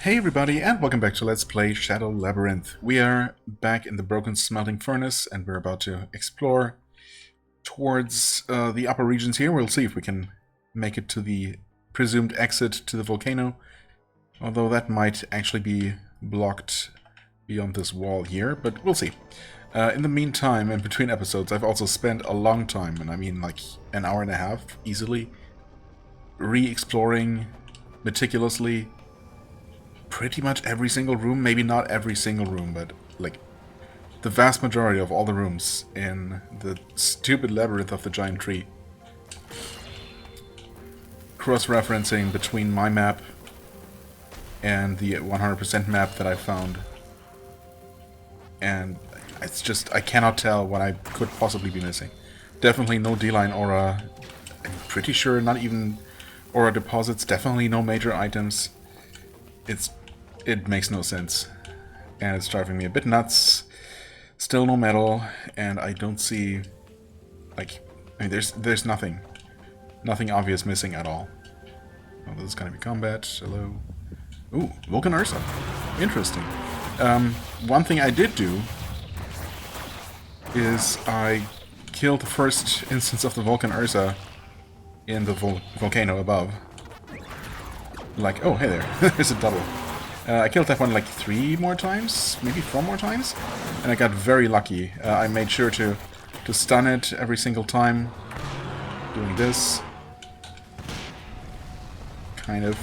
Hey everybody, and welcome back to Let's Play Shadow Labyrinth. We are back in the broken smelting furnace, and we're about to explore towards the upper regions here. We'll see if we can make it to the presumed exit to the volcano, although that might actually be blocked beyond this wall here, but we'll see. In the meantime, in between episodes, I've also spent a long time, and I mean like an hour and a half, easily, re-exploring meticulously pretty much every single room, maybe not every single room, but like the vast majority of all the rooms in the stupid labyrinth of the giant tree. Cross-referencing between my map and the 100% map that I found. And it's just, I cannot tell what I could possibly be missing. Definitely no D-line aura. I'm pretty sure not even aura deposits. Definitely no major items. It makes no sense, and it's driving me a bit nuts. Still no metal, and I don't see, like, I mean, there's nothing obvious missing at all. Oh, this is gonna be combat. Hello. Ooh, Vulcan Ursa. Interesting. One thing I did do is I killed the first instance of the Vulcan Ursa in the volcano above. Like, oh, hey there, there's a double. I killed that one like 3 more times, maybe 4 more times, and I got very lucky. I made sure to stun it every single time, doing this. Kind of.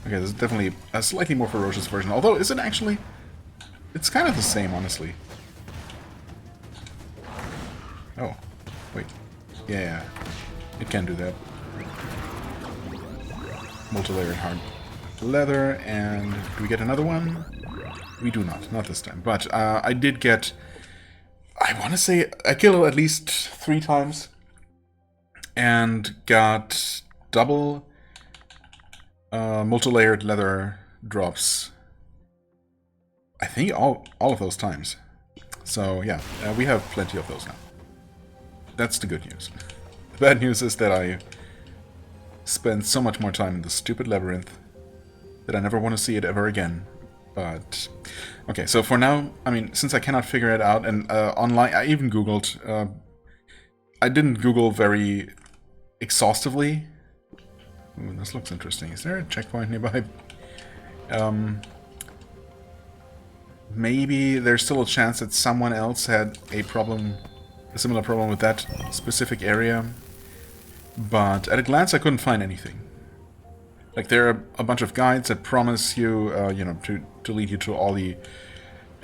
Okay, this is definitely a slightly more ferocious version, although is it actually? It's kind of the same, honestly. Oh, wait. Yeah, it can do that. Multi-layered hard leather, and do we get another one? We do not this time. But I did get, I want to say, I killed it at least 3 times, and got double multi-layered leather drops. I think all of those times. So yeah, we have plenty of those now. That's the good news. The bad news is that I spend so much more time in this stupid labyrinth that I never want to see it ever again. But okay, so for now, I mean, since I cannot figure it out, and online, I even Googled. I didn't Google very exhaustively. Ooh, this looks interesting. Is there a checkpoint nearby? Maybe there's still a chance that someone else had a similar problem with that specific area. But at a glance, I couldn't find anything. Like, there are a bunch of guides that promise you, you know, to lead you to all the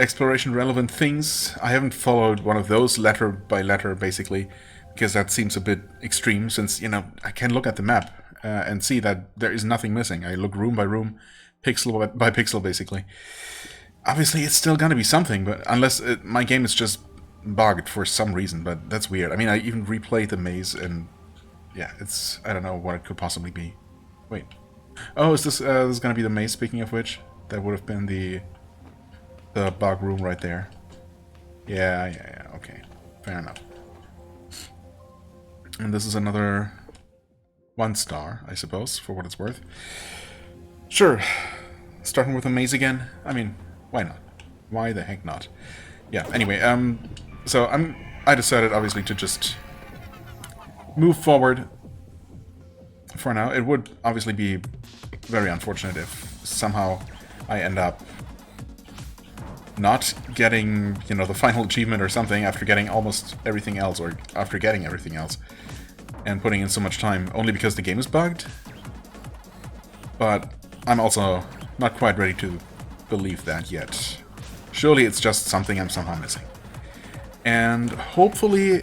exploration-relevant things. I haven't followed one of those letter by letter, basically, because that seems a bit extreme, since, you know, I can look at the map and see that there is nothing missing. I look room by room, pixel by pixel, basically. Obviously, it's still gonna be something, but unless my game is just bugged for some reason, but that's weird. I mean, I even replayed the maze, and yeah, it's, I don't know what it could possibly be. Wait. Oh, is this gonna be the maze, speaking of which? That would have been the bug room right there. Yeah, okay. Fair enough. And this is another 1 star, I suppose, for what it's worth. Sure. Starting with a maze again? I mean, why not? Why the heck not? Yeah, anyway, so I decided, obviously, to just move forward for now. It would obviously be very unfortunate if somehow I end up not getting, you know, the final achievement or something after getting almost everything else, or after getting everything else, and putting in so much time only because the game is bugged. But I'm also not quite ready to believe that yet. Surely it's just something I'm somehow missing. And hopefully,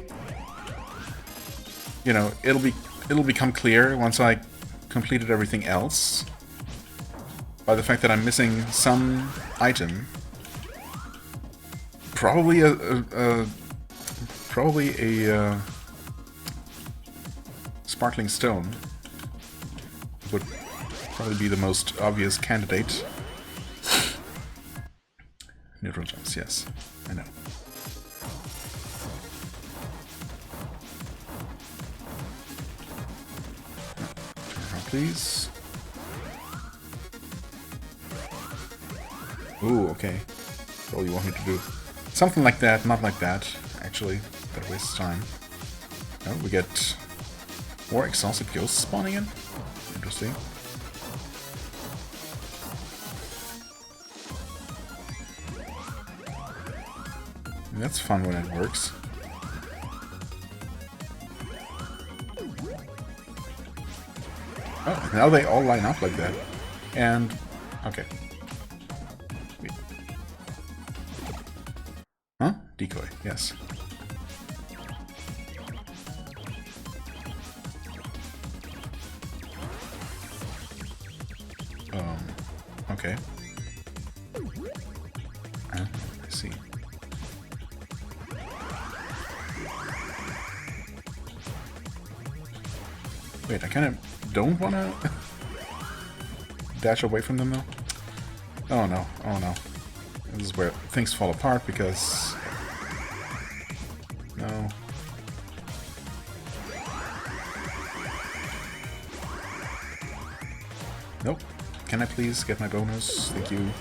you know, it'll become clear once I completed everything else by the fact that I'm missing some item. Probably a sparkling stone would probably be the most obvious candidate. Neutral jumps, yes, I know. Turn around, please. Ooh, okay. That's all you want me to do. Something like that, not like that, actually. That wastes time. Oh, we get more exhausted ghosts spawning in? Interesting. That's fun when it works. Oh, now they all line up like that. And... okay. Wait. Huh? Decoy, yes. Okay. I see. Wait, I kind of don't want to dash away from them, though. Oh no, oh no. This is where things fall apart, because... no. Nope. Can I please get my bonus? Thank you.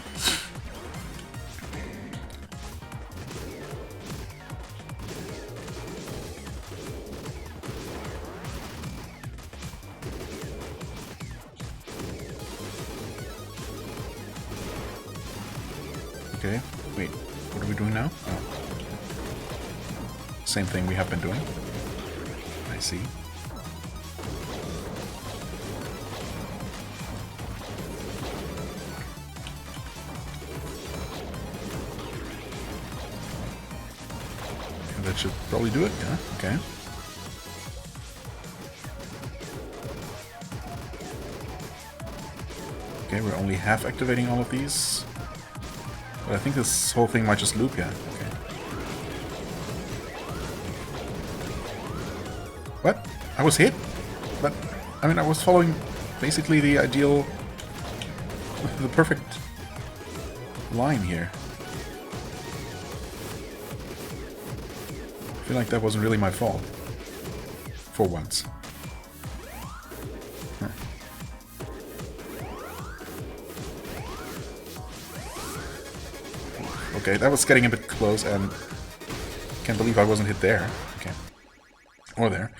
Okay, wait, what are we doing now? Oh. Same thing we have been doing. I see. That should probably do it, yeah, okay. Okay, we're only half activating all of these. But I think this whole thing might just loop, yeah. Okay. What? I was hit? But, I mean, I was following basically the ideal... the perfect line here. I feel like that wasn't really my fault. For once. Huh. Okay, that was getting a bit close, and can't believe I wasn't hit there. Okay. Or there.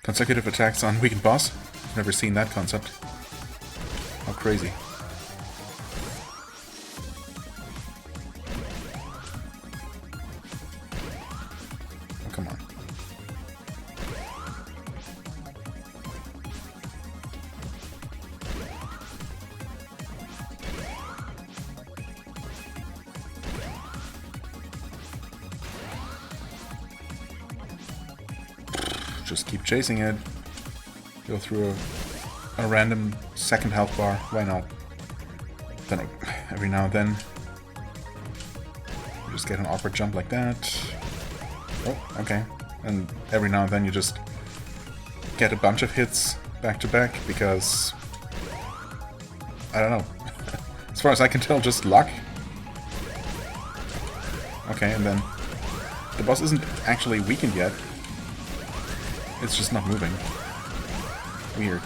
Consecutive attacks on weakened boss. Never seen that concept. How crazy. Oh, come on. Just keep chasing it. Go through a random second health bar. Why not? Then every now and then, you just get an awkward jump like that. Oh, okay. And every now and then you just get a bunch of hits back to back because I don't know. As far as I can tell, just luck. Okay, and then the boss isn't actually weakened yet. It's just not moving. Weird.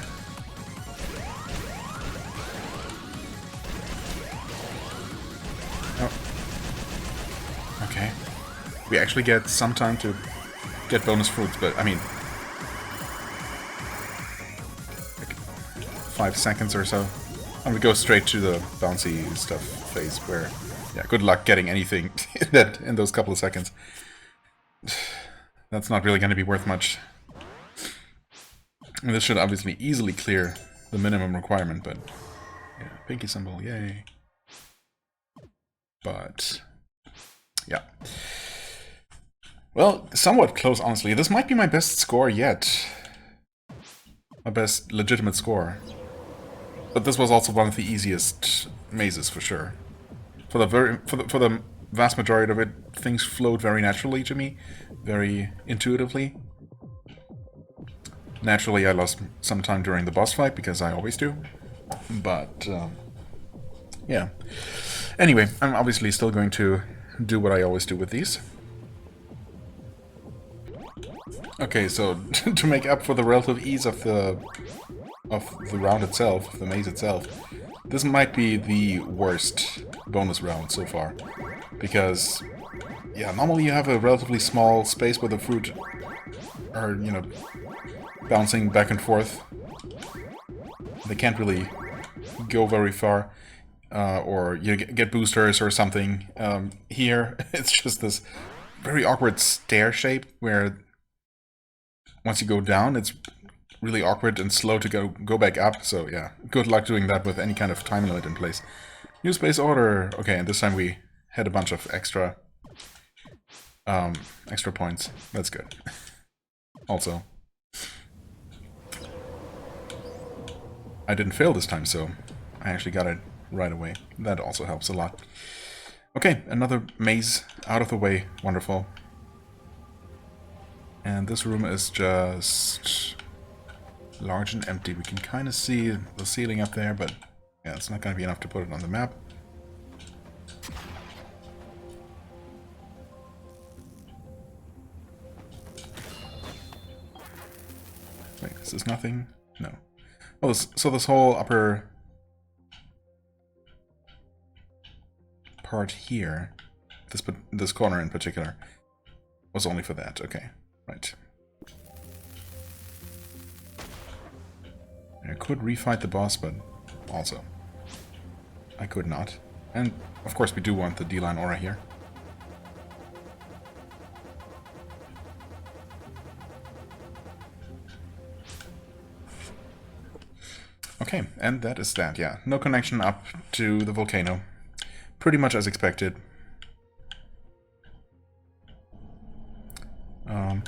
Oh. Okay. We actually get some time to get bonus fruits, but I mean... like 5 seconds or so. And we go straight to the bouncy stuff phase where... yeah, good luck getting anything in those couple of seconds. That's not really going to be worth much. And this should obviously easily clear the minimum requirement, but... yeah, pinky symbol, yay. But... yeah. Well, somewhat close, honestly. This might be my best score yet. My best legitimate score. But this was also one of the easiest mazes, for sure. For the vast majority of it, things flowed very naturally to me. Very intuitively. Naturally, I lost some time during the boss fight, because I always do. But, yeah. Anyway, I'm obviously still going to do what I always do with these. Okay, so to make up for the relative ease of the round itself, the maze itself, this might be the worst bonus round so far. Because, yeah, normally you have a relatively small space where the fruit are, you know, bouncing back and forth. They can't really go very far. Or you get boosters or something. Here, it's just this very awkward stair shape where once you go down, it's really awkward and slow to go back up. So yeah, good luck doing that with any kind of time limit in place. New space order. Okay, and this time we had a bunch of extra points. That's good. Also, I didn't fail this time, so I actually got it right away. That also helps a lot. Okay, another maze out of the way. Wonderful. And this room is just large and empty. We can kind of see the ceiling up there, but yeah, it's not going to be enough to put it on the map. Wait, is this nothing? No. Oh, so this whole upper part here, this corner in particular, was only for that. Okay, right. I could refight the boss, but also I could not. And of course we do want the D-line aura here. Okay, and that is that, yeah. No connection up to the volcano. Pretty much as expected.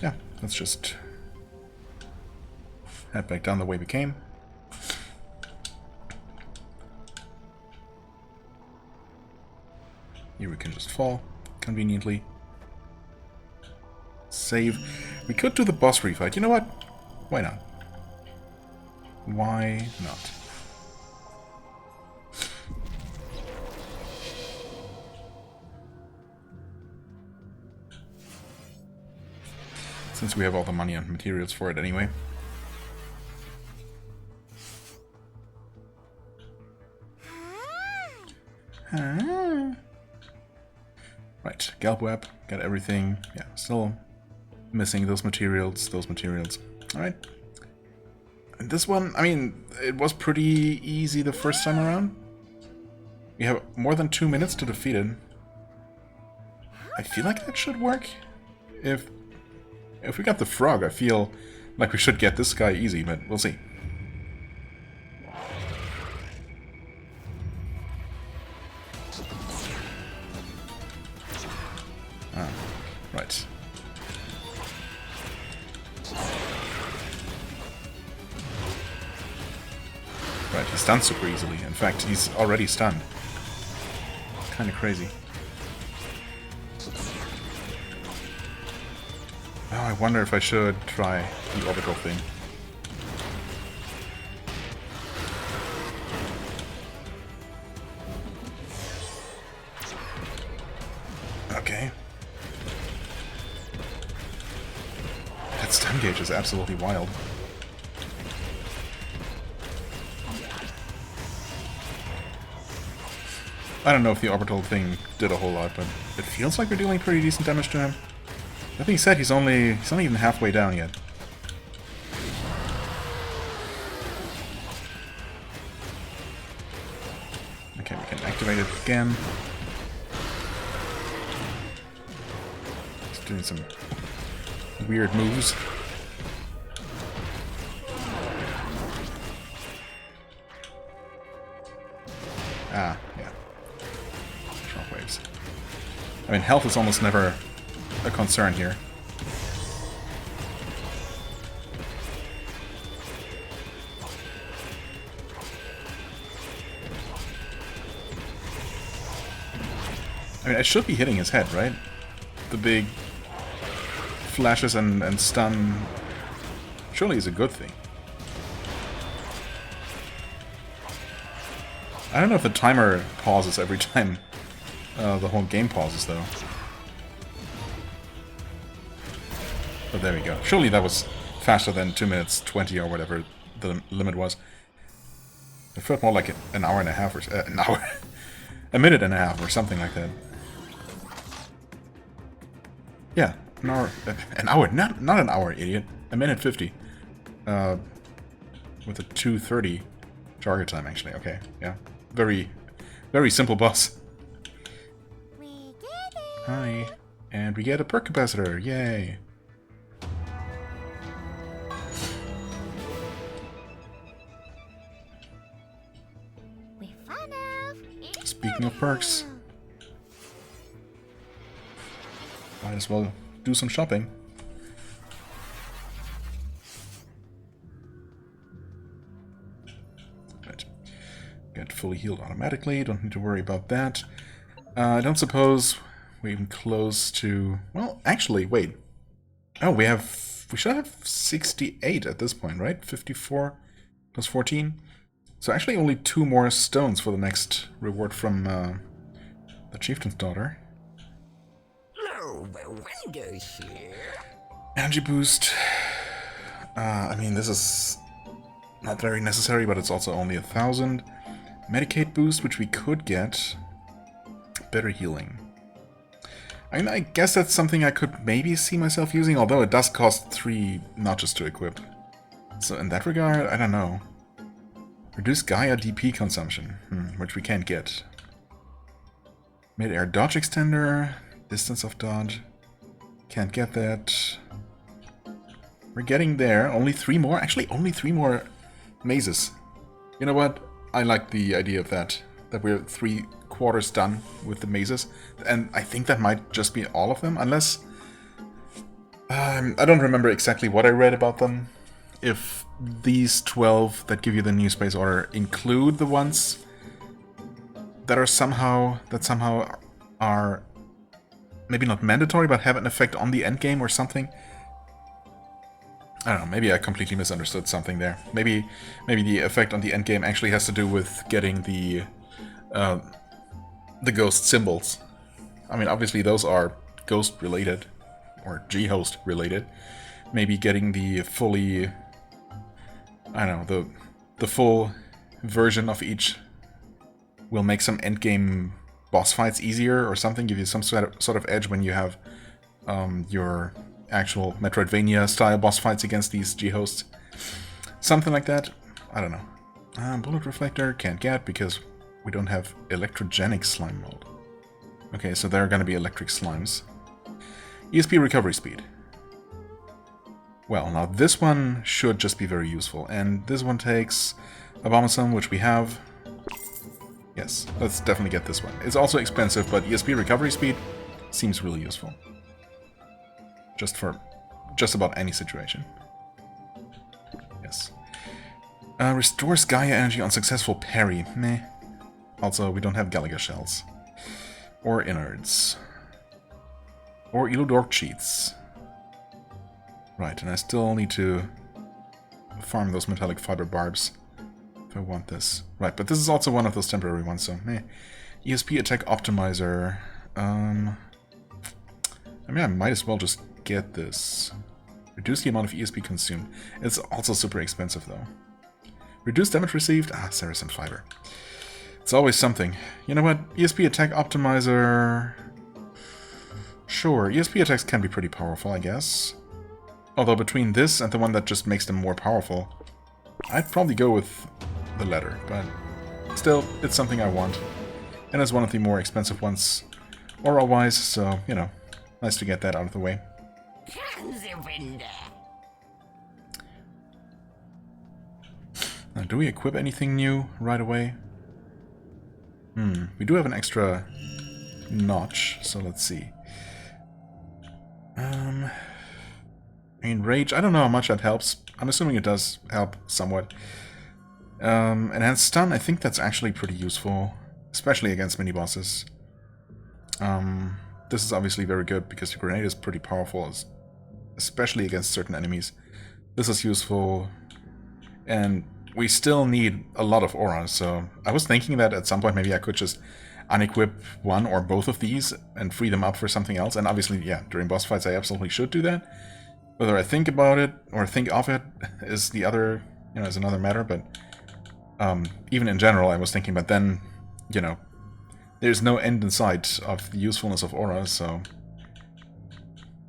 Yeah, let's just head back down the way we came. Here we can just fall conveniently. Save. We could do the boss refight. You know what? Why not? Why not? Since we have all the money and materials for it anyway. Right, Galp Web, got everything. Yeah, still missing those materials, Alright. And this one, I mean, it was pretty easy the first time around. We have more than 2 minutes to defeat it. I feel like that should work. If we got the frog, I feel like we should get this guy easy, but we'll see. Ah, right. Right, he's stunned super easily. In fact, he's already stunned. Kinda crazy. Oh, I wonder if I should try the orbital thing. Okay. That stun gauge is absolutely wild. I don't know if the orbital thing did a whole lot, but it feels like we're dealing pretty decent damage to him. That being said, he's not even halfway down yet. Okay, we can activate it again. Just doing some weird moves. Ah, yeah. Shockwaves. I mean, health is almost never a concern here. I mean, I should be hitting his head, right? The big flashes and stun surely is a good thing. I don't know if the timer pauses every time the whole game pauses, though. But there we go. Surely that was faster than 2 minutes 20 or whatever the limit was. It felt more like an hour and a half or an hour. a minute and a half or something like that. Yeah, an hour, not an hour, idiot. A minute 50. With a 2:30 target time, actually. Okay, yeah, very simple boss. We did it. Hi, and we get a perk capacitor. Yay! We fun of. Speaking of perks, might as well do some shopping. Right. Get fully healed automatically, don't need to worry about that. I don't suppose we're even close to... Well, actually, wait. Oh, we should have 68 at this point, right? 54 plus 14. So actually only 2 more stones for the next reward from the Chieftain's Daughter. No wonders here. Energy boost. I mean, this is not very necessary, but it's also only 1,000. Medicate boost, which we could get. Better healing. I mean, I guess that's something I could maybe see myself using, although it does cost 3 notches to equip. So in that regard, I don't know. Reduce Gaia DP consumption, which we can't get. Mid-air dodge extender, distance of dodge. Can't get that. We're getting there. Only 3 more? Actually, only 3 more mazes. You know what? I like the idea of that. That we're 3/4 done with the mazes. And I think that might just be all of them, unless... I don't remember exactly what I read about them. If these 12 that give you the new space order include the ones that are somehow are maybe not mandatory, but have an effect on the endgame or something. I don't know, maybe I completely misunderstood something there. Maybe the effect on the endgame actually has to do with getting the ghost symbols. I mean, obviously those are ghost related, or G-host related. Maybe getting the fully, I don't know, the full version of each will make some endgame boss fights easier or something, give you some sort of edge when you have your actual Metroidvania-style boss fights against these G-hosts. Something like that. I don't know. Bullet Reflector can't get because we don't have Electrogenic Slime Mold. Okay, so there are going to be electric slimes. ESP Recovery Speed. Well, now this one should just be very useful. And this one takes Abomasum, which we have. Yes, let's definitely get this one. It's also expensive, but ESP Recovery Speed seems really useful. Just for just about any situation. Yes. Restores Gaia energy on successful parry. Meh. Also, we don't have Galaga shells. Or innards. Or Eludork cheats. Right, and I still need to farm those metallic fiber barbs if I want this. Right, but this is also one of those temporary ones, so meh. ESP Attack Optimizer. I mean, I might as well just get this. Reduce the amount of ESP consumed. It's also super expensive, though. Reduce damage received. Ah, Saracen Fiber. It's always something. You know what? ESP Attack Optimizer... Sure, ESP attacks can be pretty powerful, I guess. Although between this and the one that just makes them more powerful, I'd probably go with the latter, but still, it's something I want. And it's one of the more expensive ones, aura-wise, so, you know, nice to get that out of the way. Now, do we equip anything new right away? We do have an extra notch, so let's see. I mean, Rage, I don't know how much that helps. I'm assuming it does help somewhat. Enhanced Stun, I think that's actually pretty useful, especially against mini-bosses. This is obviously very good because the grenade is pretty powerful, especially against certain enemies. This is useful, and we still need a lot of auras, so I was thinking that at some point maybe I could just unequip one or both of these and free them up for something else, and obviously, yeah, during boss fights I absolutely should do that. Whether I think about it or think of it is the other, you know, is another matter, but even in general I was thinking, but then, you know, there's no end in sight of the usefulness of aura, so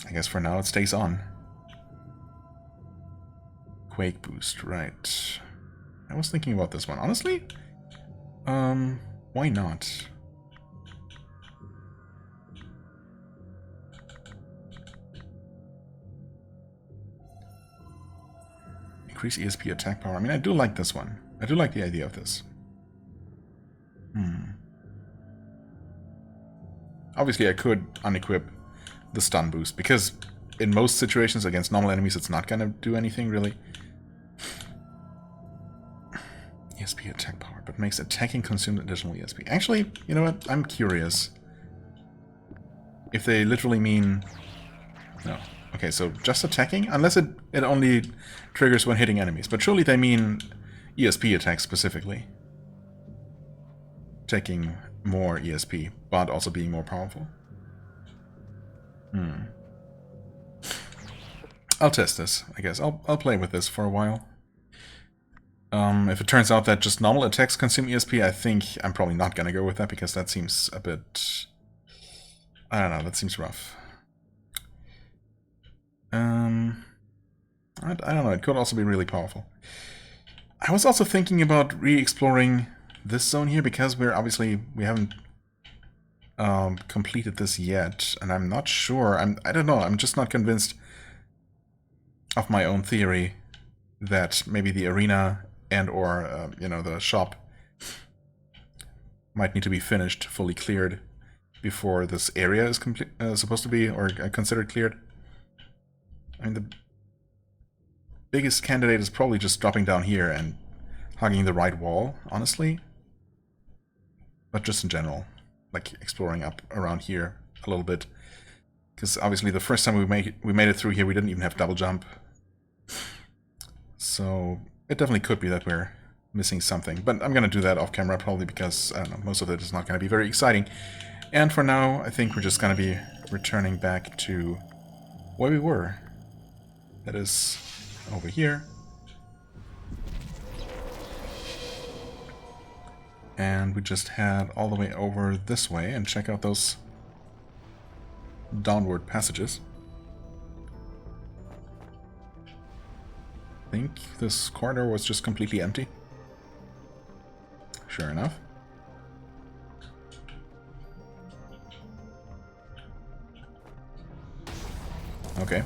I guess for now it stays on. Quake boost, right. I was thinking about this one. Honestly, why not? Increase ESP attack power. I mean, I do like this one. I do like the idea of this. Obviously, I could unequip the stun boost, because in most situations against normal enemies, it's not gonna do anything, really. ESP attack power, but makes attacking consume additional ESP. Actually, you know what? I'm curious. If they literally mean... No. Okay, so just attacking? Unless it only triggers when hitting enemies. But surely they mean ESP attacks specifically. Taking more ESP, but also being more powerful. I'll test this, I guess. I'll play with this for a while. If it turns out that just normal attacks consume ESP, I think I'm probably not gonna go with that, because that seems a bit... I don't know, that seems rough. I don't know, it could also be really powerful. I was also thinking about re-exploring this zone here, because we haven't completed this yet, and I'm not sure, I don't know, I'm just not convinced of my own theory that maybe the arena and or, you know, the shop might need to be finished, fully cleared, before this area is supposed to be, or considered cleared. I mean, the biggest candidate is probably just dropping down here and hugging the right wall, honestly. But just in general, like exploring up around here a little bit. Because obviously the first time we made it through here, we didn't even have double jump. So it definitely could be that we're missing something. But I'm going to do that off camera probably, because, I don't know, most of it is not going to be very exciting. And for now, I think we're just going to be returning back to where we were. That is over here. And we just head all the way over this way and check out those downward passages. I think this corridor was just completely empty. Sure enough. Okay.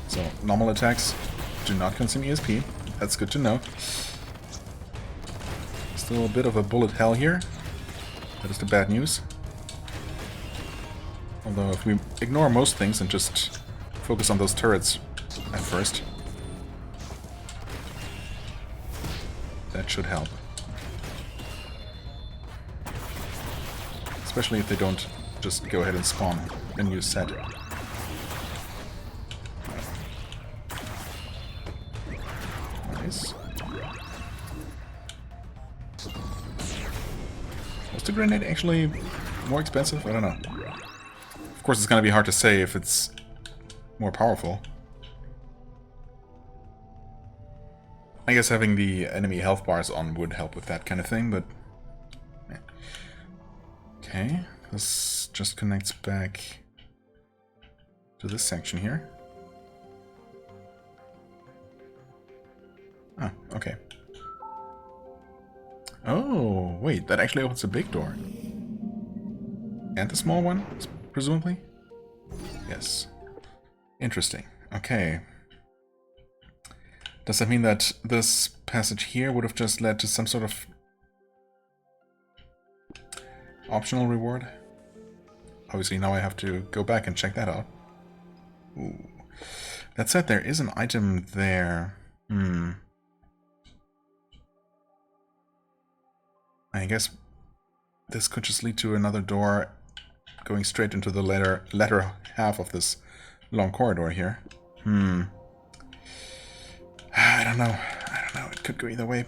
So, normal attacks do not consume ESP. That's good to know. Still a bit of a bullet hell here. That is the bad news. Although if we ignore most things and just focus on those turrets at first, that should help. Especially if they don't just go ahead and spawn a new set. Nice. Was the grenade actually more expensive? I don't know. Of course, it's gonna be hard to say if it's more powerful. I guess having the enemy health bars on would help with that kind of thing, but... yeah. Okay, this just connects back to this section here. Ah, okay. Oh, wait, that actually opens a big door. And the small one, presumably? Yes. Interesting. Okay. Does that mean that this passage here would have just led to some sort of optional reward? Obviously now I have to go back and check that out. Ooh. That said, there is an item there. I guess this could just lead to another door going straight into the latter half of this long corridor here. I don't know. It could go either way.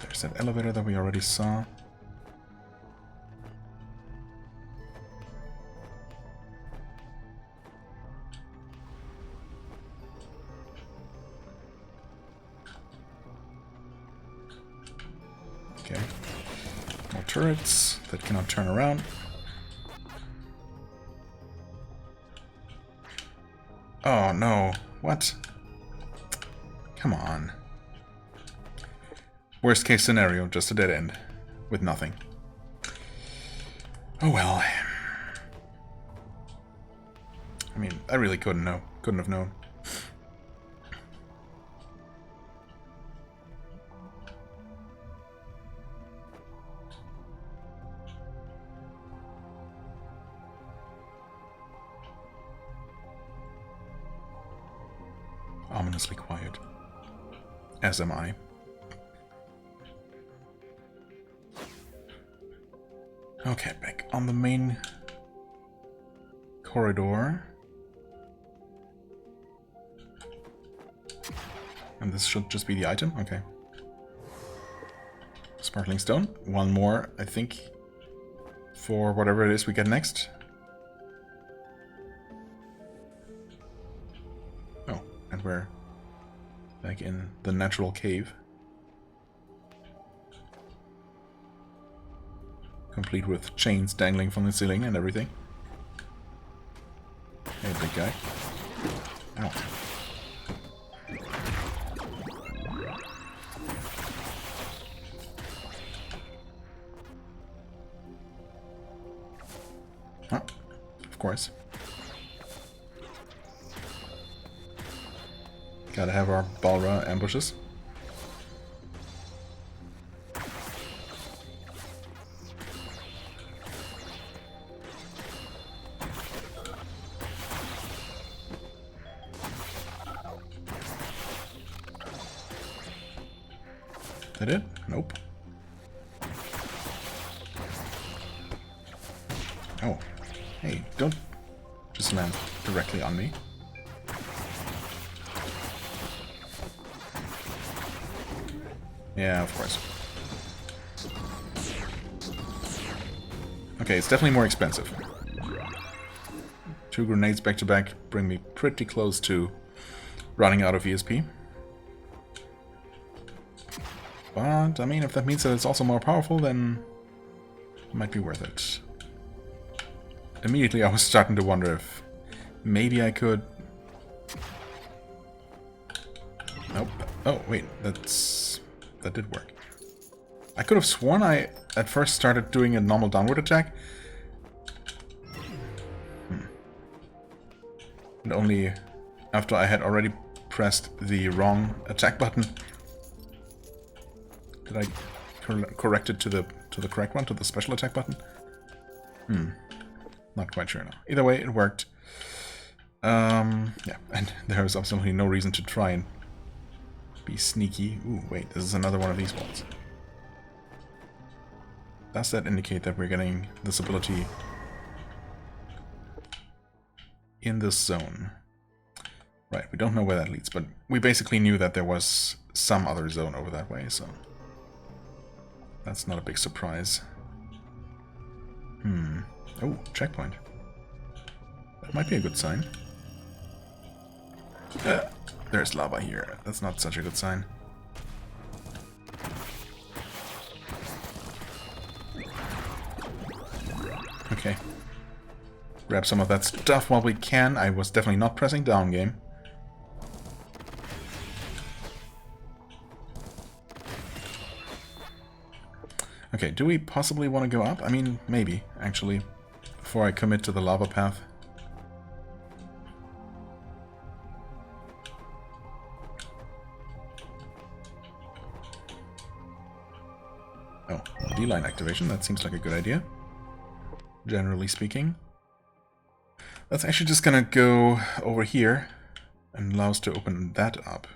There's that elevator that we already saw. turrets that cannot turn around. Oh no, what? Come on. Worst case scenario, just a dead end. With nothing. Oh well. I mean, I really couldn't have known. Ominously quiet. As am I. Okay, back on the main corridor. And this should just be the item? Okay. Sparkling stone. One more, I think, for whatever it is we get next. Oh, and we're back in the natural cave. Complete with chains dangling from the ceiling and everything. Hey, big guy. Ow. Oh, of course. Gotta have our Balra ambushes. That it? Nope. Oh. Hey, don't just land directly on me. Yeah, of course. Okay, it's definitely more expensive. 2 grenades back to back bring me pretty close to running out of ESP. But, I mean, if that means that it's also more powerful, then it might be worth it. Immediately I was starting to wonder if maybe I could... Nope. Oh, wait, that did work. I could have sworn I at first started doing a normal downward attack. And only after I had already pressed the wrong attack button did I correct it to the correct one, to the special attack button. Not quite sure now. Either way, it worked. Yeah, and there is absolutely no reason to try and be sneaky. Ooh, wait, this is another one of these ones. Does that indicate that we're getting this ability in this zone? Right, we don't know where that leads, but we basically knew that there was some other zone over that way, so that's not a big surprise. Oh, checkpoint. That might be a good sign. There's lava here. That's not such a good sign. Okay. Grab some of that stuff while we can. I was definitely not pressing down game. Okay, do we possibly want to go up? I mean, maybe, actually, before I commit to the lava path. Oh, D-line activation, that seems like a good idea, generally speaking. That's actually just gonna go over here and allow us to open that up.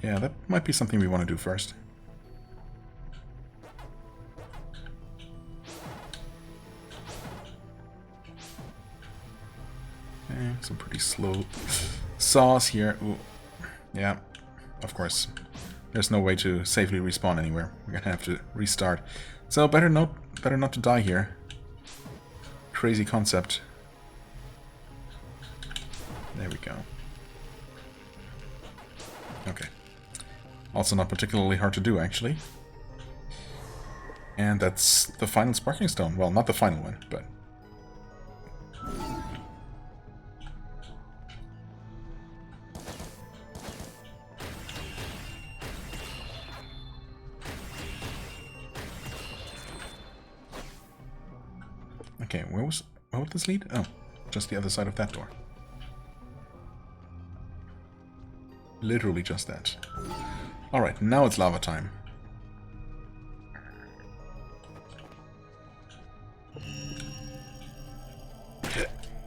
Yeah, that might be something we want to do first. Okay, some pretty slow saws here. Ooh. Yeah, of course. There's no way to safely respawn anywhere. We're gonna have to restart. So better not to die here. Crazy concept. There we go. Okay. Also not particularly hard to do, actually. And that's the final sparking stone. Well, not the final one, but... Okay, where would this lead? Oh, just the other side of that door. Literally just that. Alright, now it's lava time.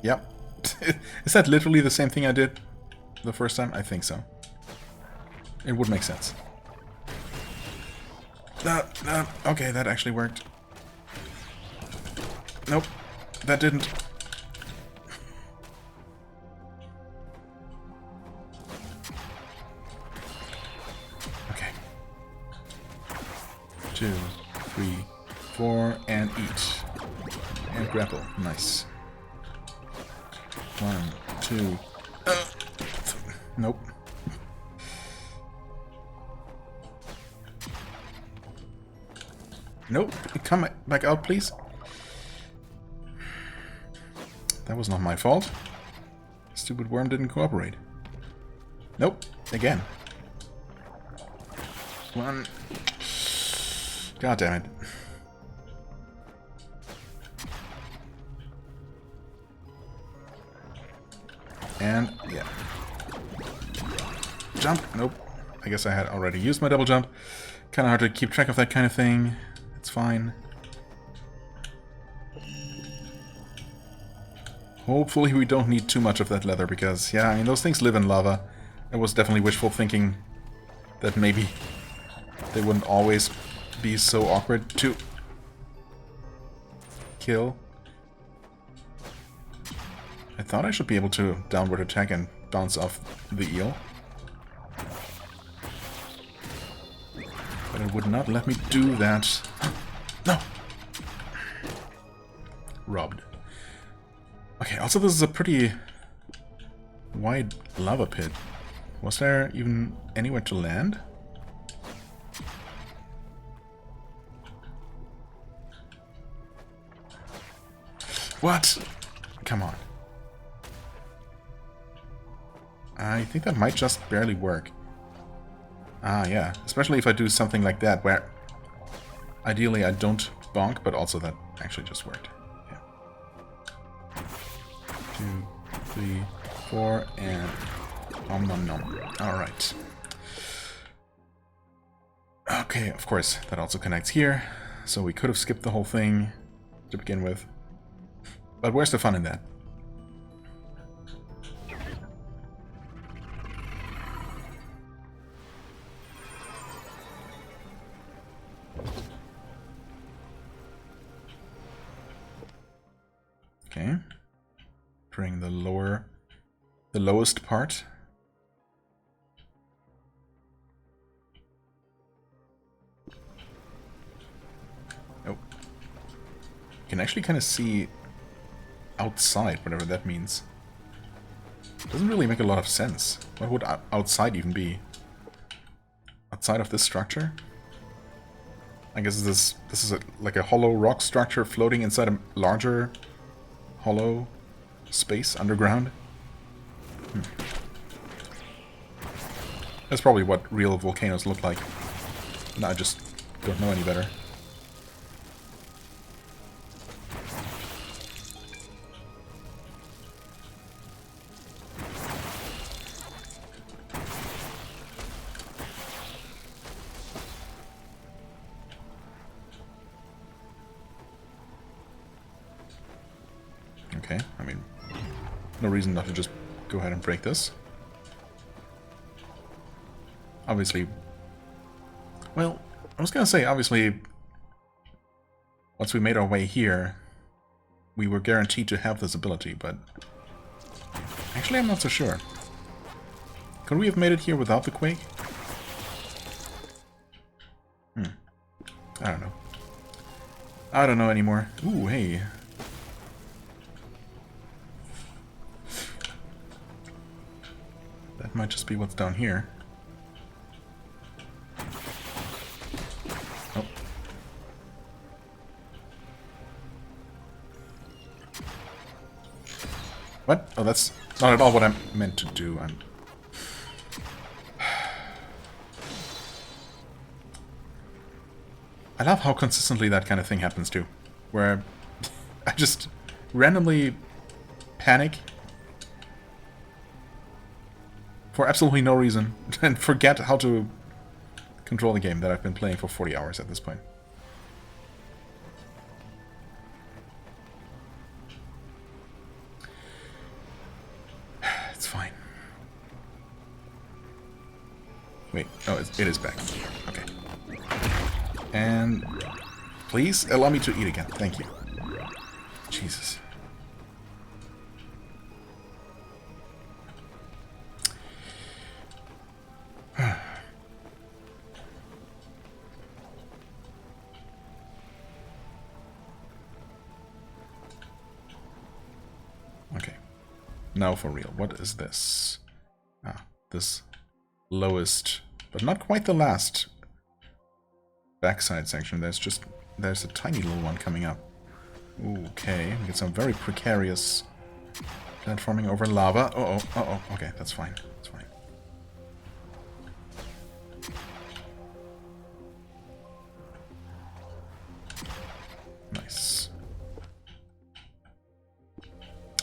Yep. Is that literally the same thing I did the first time? I think so. It would make sense. Okay, that actually worked. Nope, that didn't. Okay. 2, 3, 4, and eat. And grapple. Nice. 1, 2. Nope. Nope. Come back out, please. That was not my fault. Stupid worm didn't cooperate. Nope. Again. 1. God damn it. And, yeah. Jump. Nope. I guess I had already used my double jump. Kind of hard to keep track of that kind of thing. It's fine. Hopefully we don't need too much of that leather, because, yeah, I mean, those things live in lava. It was definitely wishful thinking that maybe they wouldn't always be so awkward to kill. I thought I should be able to downward attack and bounce off the eel. But it would not let me do that. No! Robbed. Okay, also this is a pretty wide lava pit. Was there even anywhere to land? What? Come on. I think that might just barely work. Ah, yeah. Especially if I do something like that, where ideally I don't bonk, but also that actually just worked. Yeah. 2, 3, 4, and nom nom nom. Alright. Okay, of course, that also connects here. So we could have skipped the whole thing to begin with. But where's the fun in that? Okay. Bring the lowest part. Nope. You can actually kind of see outside, whatever that means. Doesn't really make a lot of sense. What would outside even be? Outside of this structure? I guess this is like a hollow rock structure floating inside a larger hollow space underground. That's probably what real volcanoes look like. No, I just don't know any better. Okay, I mean, no reason not to just go ahead and break this. Obviously, well, I was gonna say, obviously, once we made our way here, we were guaranteed to have this ability, but actually I'm not so sure. Could we have made it here without the quake? I don't know. I don't know anymore. Ooh, hey. That might just be what's down here. Oh. What? Oh, that's not at all what I meant to do. I love how consistently that kind of thing happens too. Where I just randomly panic for absolutely no reason and forget how to control the game that I've been playing for 40 hours at this point. It's fine. Wait, oh, it is back. Okay. And please allow me to eat again. Thank you. Jesus. Okay. Now for real. What is this? Ah, this lowest, but not quite the last backside section. There's a tiny little one coming up. Okay, we get some very precarious platforming over lava. Uh-oh. Okay, that's fine. That's fine. Nice.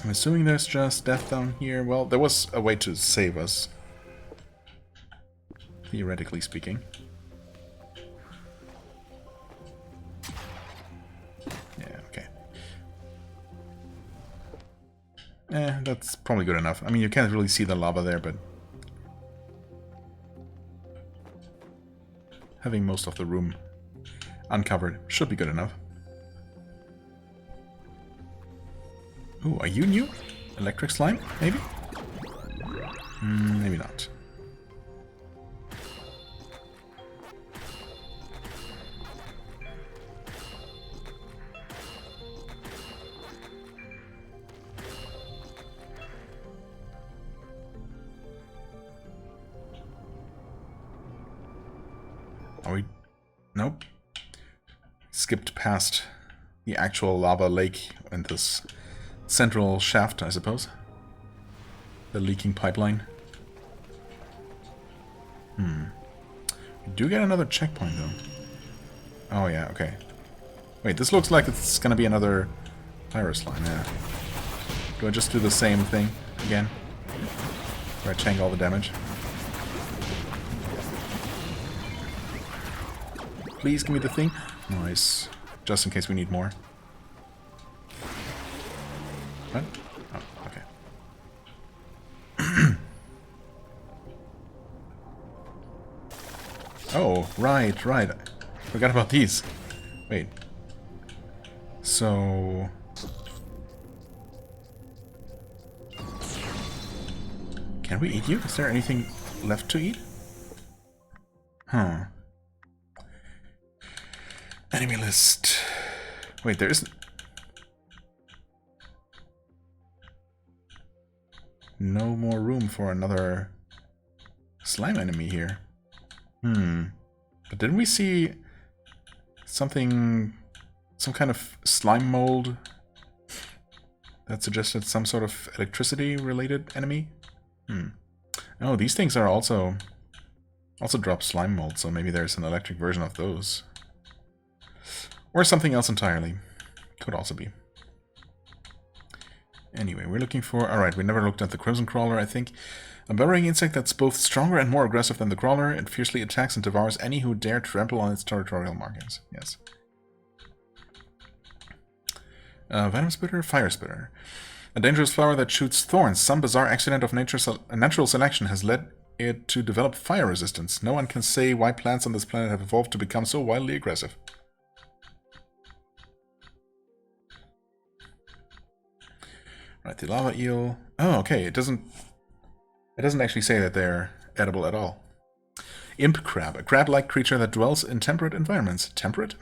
I'm assuming there's just death down here. Well, there was a way to save us, theoretically speaking. That's probably good enough. I mean, you can't really see the lava there, but having most of the room uncovered should be good enough. Ooh, are you new? Electric slime, maybe? Maybe not. Are we... Nope. Skipped past the actual lava lake and this central shaft, I suppose. The leaking pipeline. We do get another checkpoint, though. Oh, yeah, okay. Wait, this looks like it's gonna be another pyro slime, yeah. Do I just do the same thing again? Where I tank all the damage? Please give me the thing. Nice. Just in case we need more. What? Oh, okay. Oh, right. Forgot about these. Wait. So... Can we eat you? Is there anything left to eat? Huh. Enemy list. Wait, there isn't... No more room for another slime enemy here. But didn't we see something... some kind of slime mold that suggested some sort of electricity-related enemy? Oh, these things are also drop slime mold, so maybe there's an electric version of those. Or something else entirely. Could also be. Anyway, we're looking for... Alright, we never looked at the Crimson Crawler, I think. A burrowing insect that's both stronger and more aggressive than the Crawler. It fiercely attacks and devours any who dare trample on its territorial markings. Yes. Venom Spitter, Fire Spitter. A dangerous flower that shoots thorns. Some bizarre accident of natural selection has led it to develop fire resistance. No one can say why plants on this planet have evolved to become so wildly aggressive. Right, the lava eel. Oh, okay. It doesn't actually say that they're edible at all. Imp crab, a crab-like creature that dwells in temperate environments. Temperate?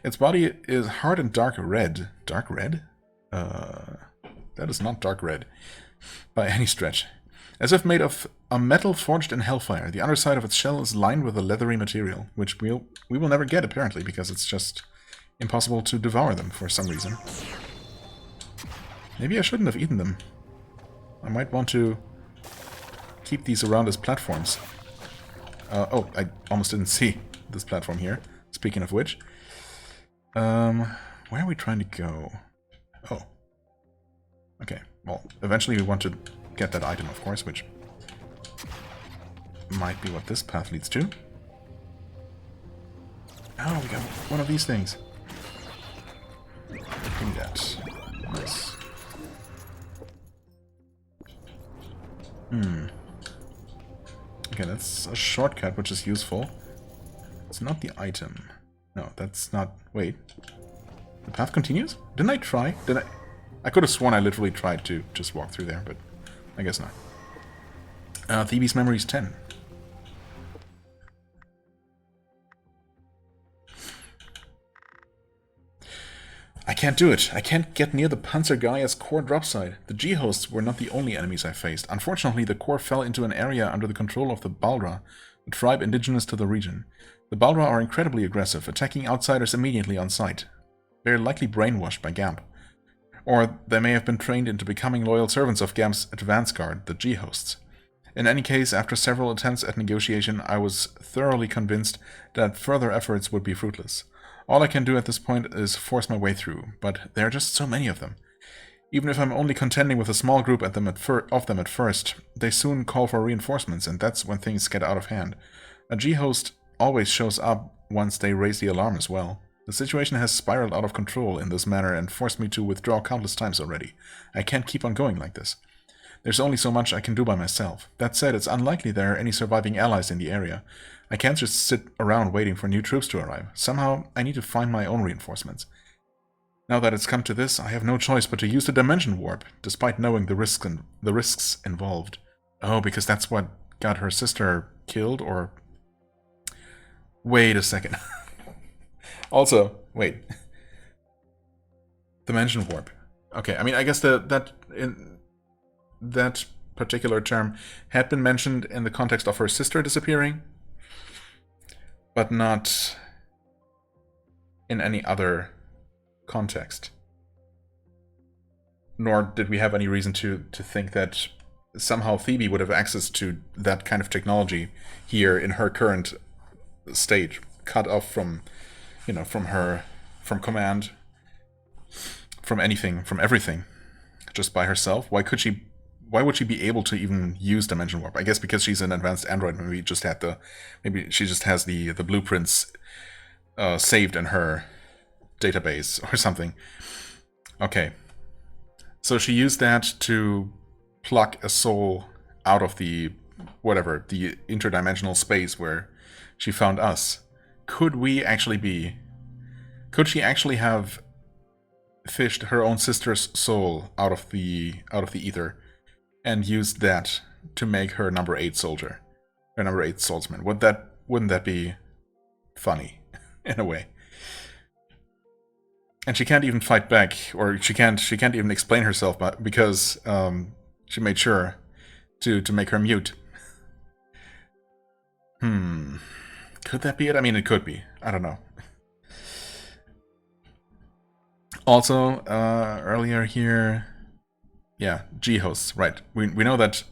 Its body is hard and dark red. Dark red? That is not dark red by any stretch. As if made of a metal forged in hellfire. The underside of its shell is lined with a leathery material, which we will never get apparently because it's just impossible to devour them for some reason. Maybe I shouldn't have eaten them. I might want to keep these around as platforms. Oh, I almost didn't see this platform here. Speaking of which. Where are we trying to go? Oh. Okay, well, eventually we want to get that item, of course, which might be what this path leads to. Oh, we got one of these things. Give me that. Nice. Okay, that's a shortcut, which is useful. It's not the item. No, that's not... Wait. The path continues? Didn't I try? Did I... I could have sworn I literally tried to just walk through there, but I guess not. Thieves' Memories 10. I can't do it. I can't get near the Panzer Gaia's core drop site. The G-hosts were not the only enemies I faced. Unfortunately, the core fell into an area under the control of the Balra, a tribe indigenous to the region. The Balra are incredibly aggressive, attacking outsiders immediately on sight. They are likely brainwashed by Gamp. Or they may have been trained into becoming loyal servants of Gamp's advance guard, the G-hosts. In any case, after several attempts at negotiation, I was thoroughly convinced that further efforts would be fruitless. All I can do at this point is force my way through, but there are just so many of them. Even if I'm only contending with a small group of them at first, they soon call for reinforcements, and that's when things get out of hand. A G-host always shows up once they raise the alarm as well. The situation has spiraled out of control in this manner and forced me to withdraw countless times already. I can't keep on going like this. There's only so much I can do by myself. That said, it's unlikely there are any surviving allies in the area. I can't just sit around waiting for new troops to arrive. Somehow, I need to find my own reinforcements. Now that it's come to this, I have no choice but to use the dimension warp, despite knowing the risks involved. Oh, because that's what got her sister killed, or... Wait a second. Also, wait. Dimension warp. Okay, I mean, I guess that particular term had been mentioned in the context of her sister disappearing, but not in any other context. Nor did we have any reason to think that somehow Phoebe would have access to that kind of technology here in her current state, cut off from, you know, from command, from anything, from everything, just by herself. Why would she be able to even use dimension warp? I guess because she's an advanced android. Maybe she just has the blueprints saved in her database or something. Okay, so she used that to pluck a soul out of the interdimensional space where she found us. Could she actually have fished her own sister's soul out of the ether and used that to make her number 8 soldier, or number 8 swordsman? Wouldn't that be funny in a way? And she can't even fight back, or she can't even explain herself, but because she made sure to make her mute. Could that be it? I mean, it could be. I don't know. Also, earlier here, yeah, G-hosts, right. We know that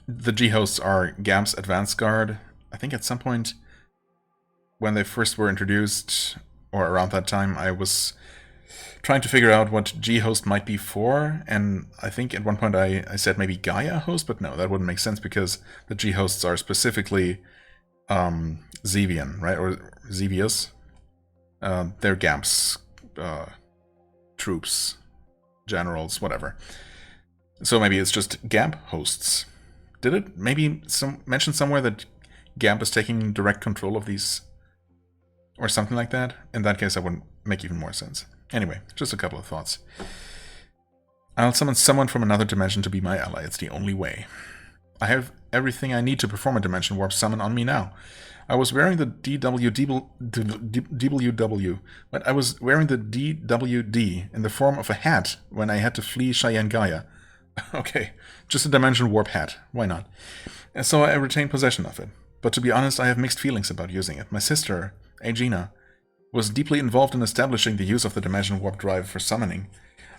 the G-hosts are Gamp's advance guard. I think at some point when they first were introduced, or around that time, I was trying to figure out what G-host might be for, and I think at one point I said maybe Gaia host, but no, that wouldn't make sense because the G-hosts are specifically Zevian, right? Or Zevius. They're Gamp's troops, generals, whatever. So maybe it's just Gamp hosts. Did it maybe mention somewhere that Gamp is taking direct control of these, or something like that? In that case, that wouldn't make even more sense. Anyway, just a couple of thoughts. I'll summon someone from another dimension to be my ally. It's the only way. I have everything I need to perform a dimension warp summon on me now. I was wearing the DWW, but I was wearing the DWD in the form of a hat when I had to flee Cheyenne Gaia. Okay, just a dimension warp hat. Why not? And so I retained possession of it. But to be honest, I have mixed feelings about using it. My sister, Aegina, was deeply involved in establishing the use of the dimension warp drive for summoning.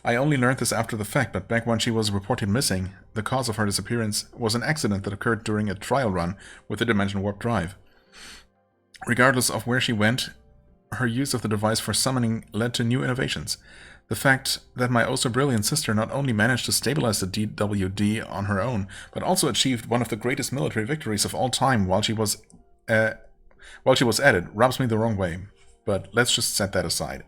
I only learned this after the fact, but back when she was reported missing, the cause of her disappearance was an accident that occurred during a trial run with the Dimension Warp drive. Regardless of where she went, her use of the device for summoning led to new innovations. The fact that my oh-so-brilliant sister not only managed to stabilize the DWD on her own, but also achieved one of the greatest military victories of all time while she was at it rubs me the wrong way. But let's just set that aside.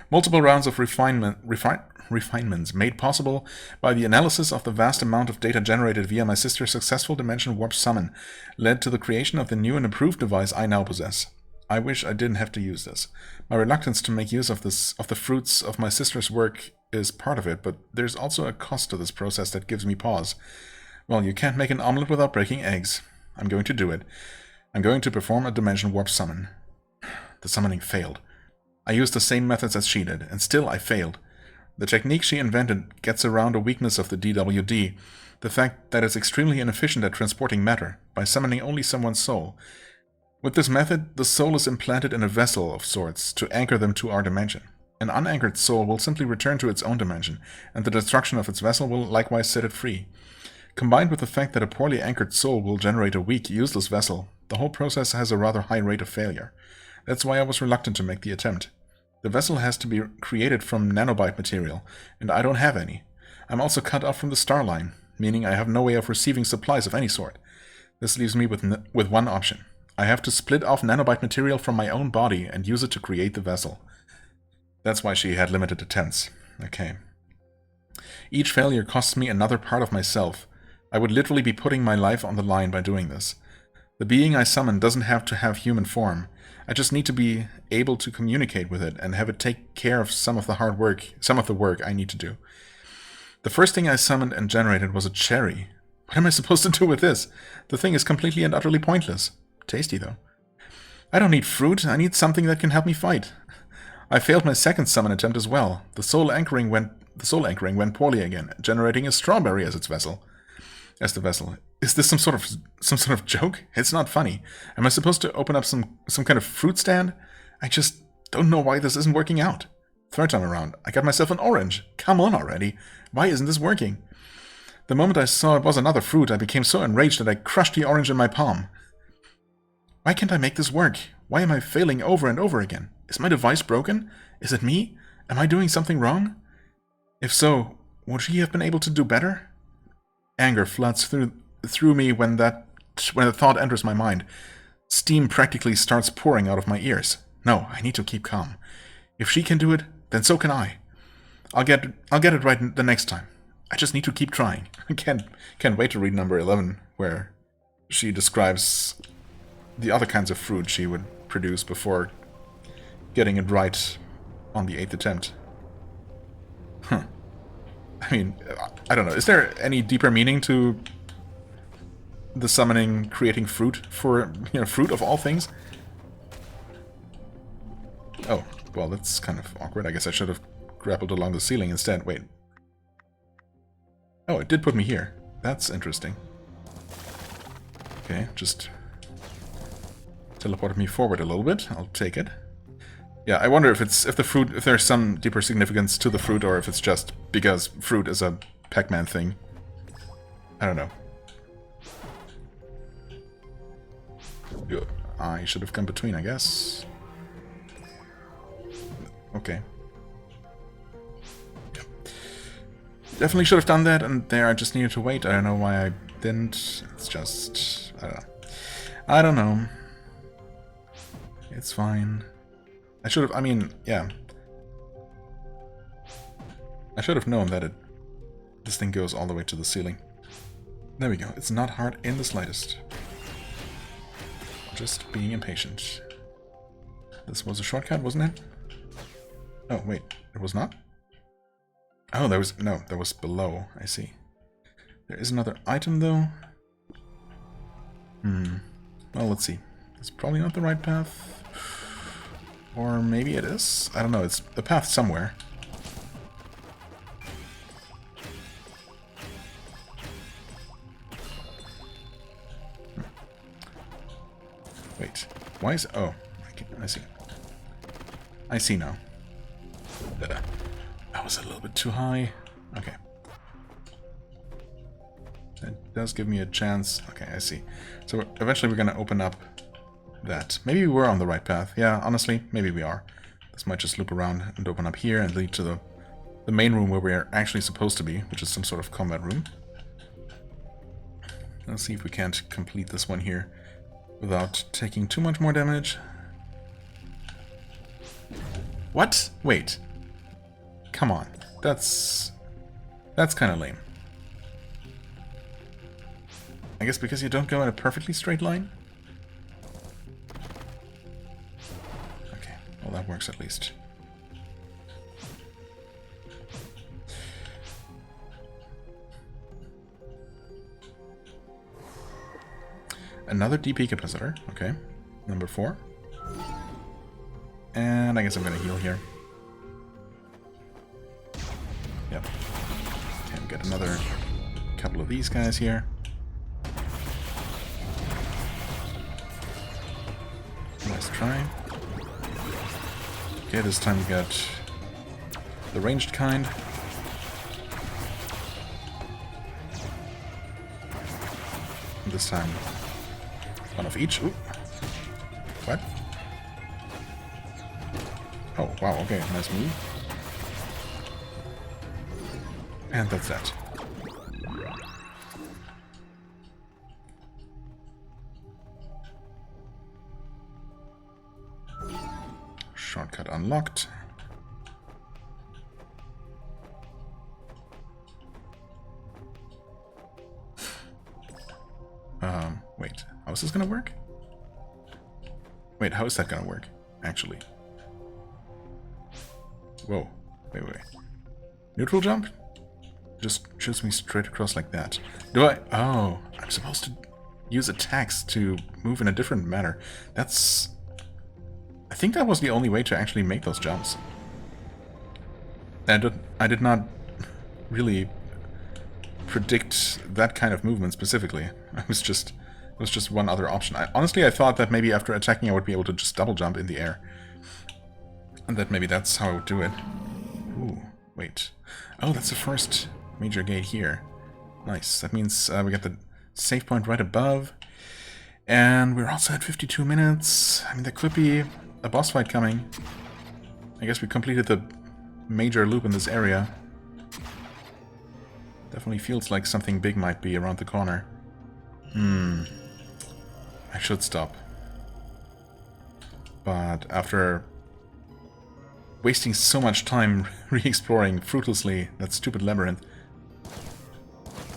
Multiple rounds of refinements made possible by the analysis of the vast amount of data generated via my sister's successful Dimension Warp summon led to the creation of the new and improved device I now possess. I wish I didn't have to use this. My reluctance to make use of the fruits of my sister's work is part of it, but there's also a cost to this process that gives me pause. Well, you can't make an omelet without breaking eggs. I'm going to do it. I'm going to perform a Dimension Warp summon. The summoning failed. I used the same methods as she did, and still I failed. The technique she invented gets around a weakness of the DWD, the fact that it's extremely inefficient at transporting matter, by summoning only someone's soul. With this method, the soul is implanted in a vessel of sorts to anchor them to our dimension. An unanchored soul will simply return to its own dimension, and the destruction of its vessel will likewise set it free. Combined with the fact that a poorly anchored soul will generate a weak, useless vessel, the whole process has a rather high rate of failure. That's why I was reluctant to make the attempt. The vessel has to be created from nanobite material, and I don't have any. I'm also cut off from the star line, meaning I have no way of receiving supplies of any sort. This leaves me with one option. I have to split off nanobite material from my own body and use it to create the vessel. That's why she had limited attempts. Okay. Each failure costs me another part of myself. I would literally be putting my life on the line by doing this. The being I summon doesn't have to have human form. I just need to be able to communicate with it and have it take care of some of the work I need to do. The first thing I summoned and generated was a cherry. What am I supposed to do with this? The thing is completely and utterly pointless. Tasty, though. I don't need fruit, I need something that can help me fight. I failed my second summon attempt as well. The soul anchoring went poorly again, generating a strawberry as the vessel. Is this some sort of joke? It's not funny. Am I supposed to open up some kind of fruit stand? I just don't know why this isn't working out. Third time around, I got myself an orange. Come on already. Why isn't this working? The moment I saw it was another fruit, I became so enraged that I crushed the orange in my palm. Why can't I make this work? Why am I failing over and over again? Is my device broken? Is it me? Am I doing something wrong? If so, would she have been able to do better? Anger floods through me when the thought enters my mind. Steam practically starts pouring out of my ears. No, I need to keep calm. If she can do it, then so can I. I'll get it right the next time. I just need to keep trying. I can't wait to read number 11, where she describes the other kinds of fruit she would produce before getting it right on the 8th attempt. Huh. I mean, I don't know. Is there any deeper meaning to the summoning creating fruit for, fruit of all things? Oh, well, that's kind of awkward. I guess I should have grappled along the ceiling instead. Wait. Oh, it did put me here. That's interesting. Okay, just teleported me forward a little bit. I'll take it. Yeah, I wonder if there's some deeper significance to the fruit, or if it's just because fruit is a Pac-Man thing. I don't know. I should have come between, I guess. Okay. Yep. Definitely should have done that, and there I just needed to wait. I don't know why I didn't. It's just... I don't know. I don't know. It's fine. I should have... I mean, yeah. I should have known that this thing goes all the way to the ceiling. There we go. It's not hard in the slightest. Just being impatient. This was a shortcut, wasn't it? Oh, wait. It was not? Oh, there was... No, that was below. I see. There is another item, though. Well, let's see. It's probably not the right path. Or maybe it is? I don't know. It's the path somewhere. Wait. Why is... Oh, I see. I see now. was a little bit too high. Okay. That does give me a chance. Okay, I see. So eventually we're going to open up that. Maybe we were on the right path. Yeah, honestly, maybe we are. This might just loop around and open up here and lead to the main room where we're actually supposed to be, which is some sort of combat room. Let's see if we can't complete this one here without taking too much more damage. What? Wait. Come on. That's kind of lame. I guess because you don't go in a perfectly straight line? Okay, well that works at least. Another DP capacitor, okay. Number 4. And I guess I'm gonna heal here. Yep. And get another couple of these guys here. Nice try. Okay, this time we got the ranged kind. And this time, one of each. Ooh. What? Oh, wow, okay, nice move. And that's that. Shortcut unlocked. Wait, how is this gonna work? Wait, how is that gonna work, actually? Whoa, wait. Neutral jump? Just shoots me straight across like that. Do I? Oh, I'm supposed to use attacks to move in a different manner. That's... I think that was the only way to actually make those jumps. I did not really predict that kind of movement specifically. It was just one other option. Honestly, I thought that maybe after attacking I would be able to just double jump in the air. And that maybe that's how I would do it. Ooh, wait. Oh, that's the first major gate here. Nice. That means we got the save point right above. And we're also at 52 minutes. I mean, there could be a boss fight coming. I guess we completed the major loop in this area. Definitely feels like something big might be around the corner. I should stop. But after wasting so much time re-exploring fruitlessly that stupid labyrinth,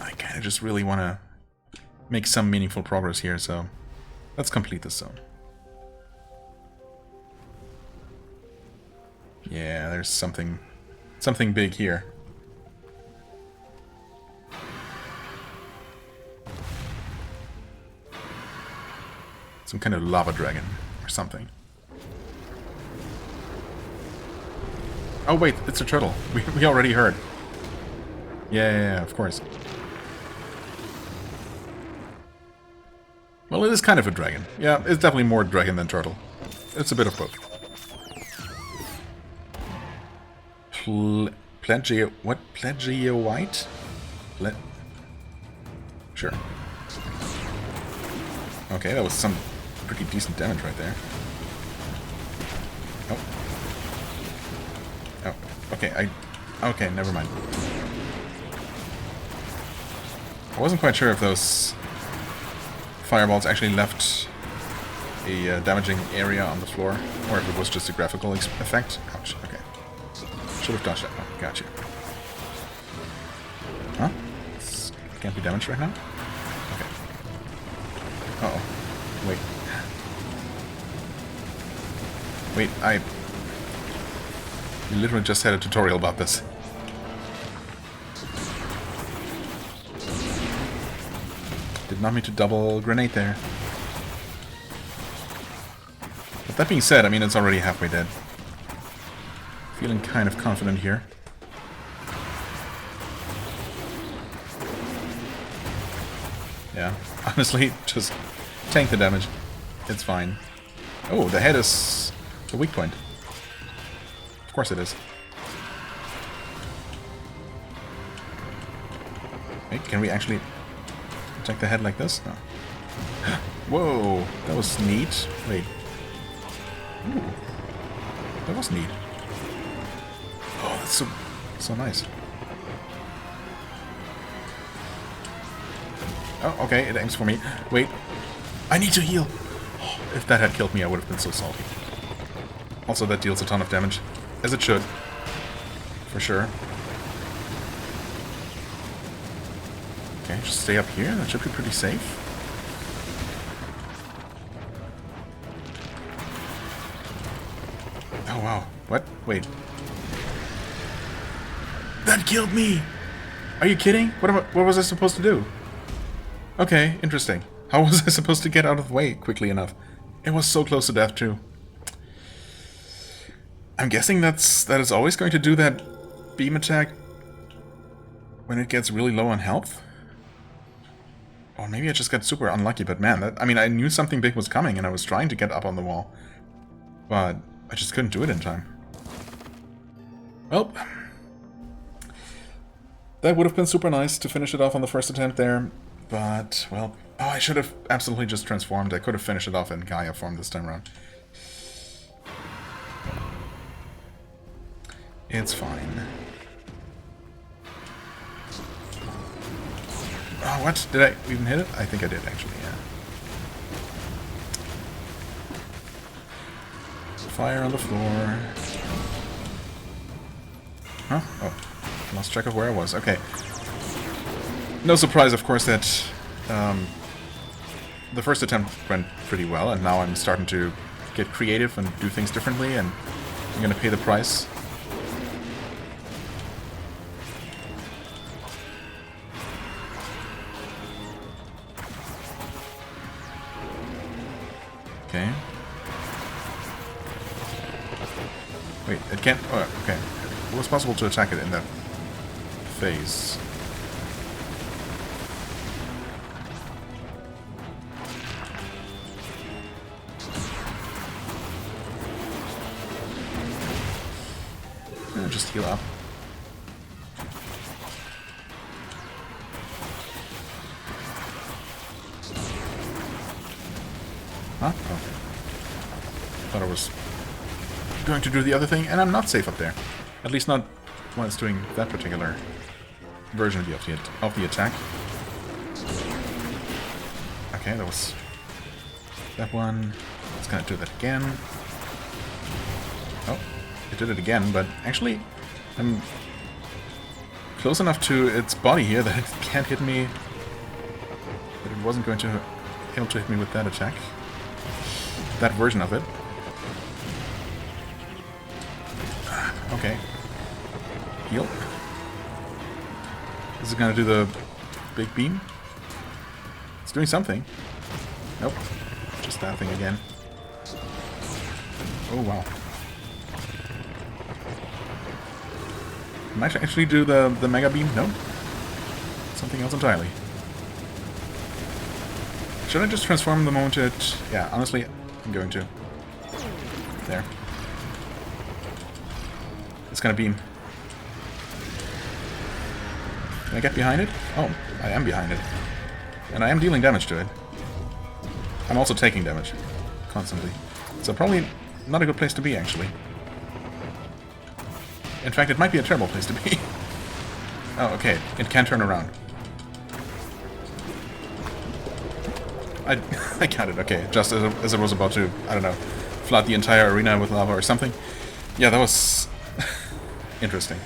I kinda just really wanna make some meaningful progress here, so let's complete this zone. Yeah, there's something big here. Some kind of lava dragon or something. Oh wait, it's a turtle. We already heard. Yeah, of course. Well, it is kind of a dragon. Yeah, it's definitely more dragon than turtle. It's a bit of both. What? Plagiaoite? Sure. Okay, that was some pretty decent damage right there. Oh, okay, okay, never mind. I wasn't quite sure if those fireballs actually left a damaging area on the floor, or if it was just a graphical effect. Ouch, okay. Should have dodged that one. Gotcha. Huh? This can't be damaged right now? Okay. Uh-oh. Wait. Wait, I literally just had a tutorial about this. Did not mean to double grenade there. But that being said, I mean, it's already halfway dead. Feeling kind of confident here. Yeah, honestly, just tank the damage. It's fine. Oh, the head is the weak point. Of course it is. Wait, can we actually attack the head like this? No. Whoa, that was neat. Wait. Ooh, that was neat. Oh, that's so nice. Oh, okay, it aims for me. Wait, I need to heal. Oh, if that had killed me, I would have been so salty. Also, that deals a ton of damage, as it should, for sure. Okay, just stay up here. That should be pretty safe. Oh wow! What? Wait. That killed me! Are you kidding? What was I supposed to do? Okay, interesting. How was I supposed to get out of the way quickly enough? It was so close to death too. I'm guessing that is always going to do that beam attack when it gets really low on health. Or maybe I just got super unlucky, but man, I mean, I knew something big was coming and I was trying to get up on the wall. But I just couldn't do it in time. Well, that would have been super nice to finish it off on the first attempt there. But, well, oh, I should have absolutely just transformed. I could have finished it off in Gaia form this time around. It's fine. Oh, what? Did I even hit it? I think I did, actually, yeah. Fire on the floor. Huh? Oh, lost track of where I was. Okay. No surprise, of course, that the first attempt went pretty well, and now I'm starting to get creative and do things differently, and I'm gonna pay the price. Okay. Wait, it can't... Oh, okay. It was possible to attack it in that phase. Just heal up. Huh? Oh. Thought I was going to do the other thing, and I'm not safe up there. At least not when it's doing that particular version of the attack. Okay, that was that one. It's gonna do that again. Oh, it did it again, but actually I'm close enough to its body here that it can't hit me. That it wasn't going to be able to hit me with that attack. That version of it. Okay. Heal. Is it gonna do the big beam? It's doing something. Nope. Just that thing again. Oh wow. Might actually do the mega beam? No. Something else entirely. Should I just transform the moment it... Yeah, honestly, I'm going to. There. It's gonna beam. Can I get behind it? Oh, I am behind it. And I am dealing damage to it. I'm also taking damage. Constantly. So probably not a good place to be, actually. In fact, it might be a terrible place to be. Oh, okay. It can turn around. I got it, okay. Just as it was about to, I don't know, flood the entire arena with lava or something. Yeah, that was interesting.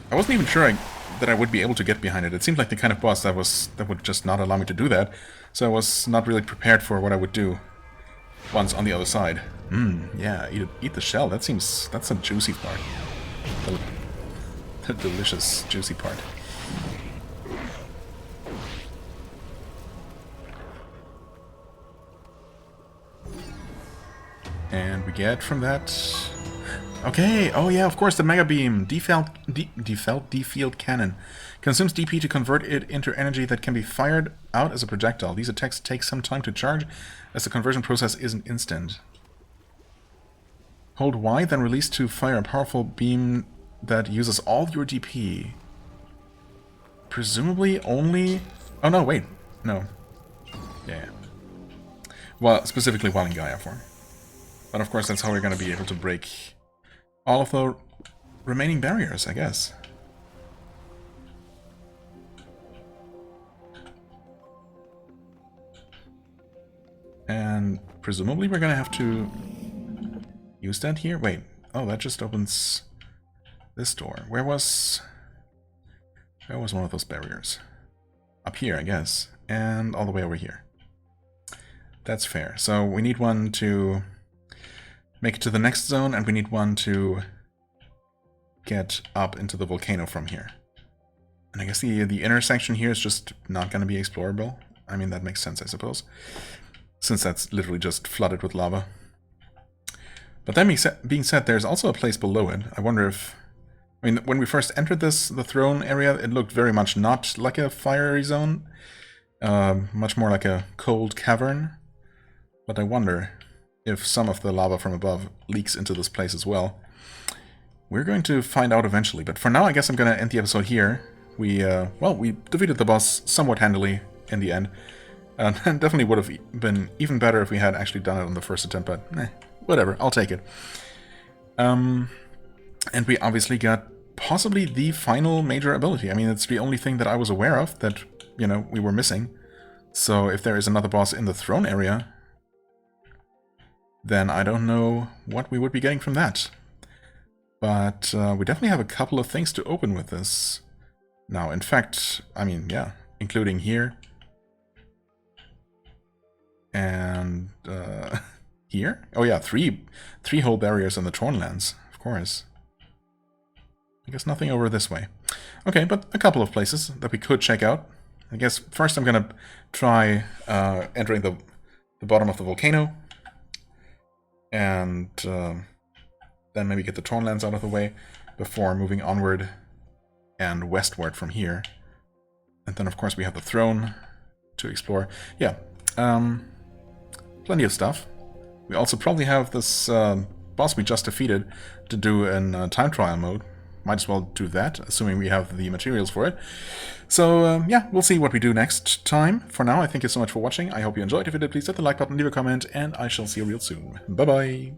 I wasn't even sure that I would be able to get behind it. It seemed like the kind of boss that would just not allow me to do that. So I was not really prepared for what I would do once on the other side. Yeah, eat the shell. That's a juicy part. The delicious, juicy part. And we get from that... Okay, oh yeah, of course, the Mega Beam. Defield Cannon. Consumes DP to convert it into energy that can be fired out as a projectile. These attacks take some time to charge, as the conversion process isn't instant. Hold Y, then release to fire a powerful beam that uses all your DP. presumably only... Oh, no, wait. No. Yeah. Well, specifically while in Gaia form. But of course, that's how we're going to be able to break all of the remaining barriers, I guess. And presumably we're going to have to use that here. Wait. Oh, that just opens this door. Where was one of those barriers? Up here, I guess. And all the way over here. That's fair. So we need one to make it to the next zone, and we need one to get up into the volcano from here. And I guess the inner section here is just not going to be explorable. I mean, that makes sense, I suppose, since that's literally just flooded with lava. But that being said, there's also a place below it. I wonder if... I mean, when we first entered the throne area, it looked very much not like a fiery zone. Much more like a cold cavern. But I wonder if some of the lava from above leaks into this place as well. We're going to find out eventually, but for now I guess I'm going to end the episode here. We defeated the boss somewhat handily in the end. And definitely would have been even better if we had actually done it on the first attempt, but whatever, I'll take it. And we obviously got possibly the final major ability. I mean, it's the only thing that I was aware of that, you know, we were missing. So if there is another boss in the throne area, then I don't know what we would be getting from that. But we definitely have a couple of things to open with this. Now, in fact, I mean, yeah, including here. And here? Oh yeah, three whole barriers in the Tornlands, of course. I guess nothing over this way. Okay, but a couple of places that we could check out. I guess first I'm gonna try entering the bottom of the volcano. And then maybe get the Tornlands out of the way before moving onward and westward from here. And then of course we have the throne to explore. Yeah, plenty of stuff. We also probably have this boss we just defeated to do in time trial mode. Might as well do that, assuming we have the materials for it. So, yeah, we'll see what we do next time. For now, I thank you so much for watching. I hope you enjoyed. If you did, please hit the like button, leave a comment, and I shall see you real soon. Bye-bye!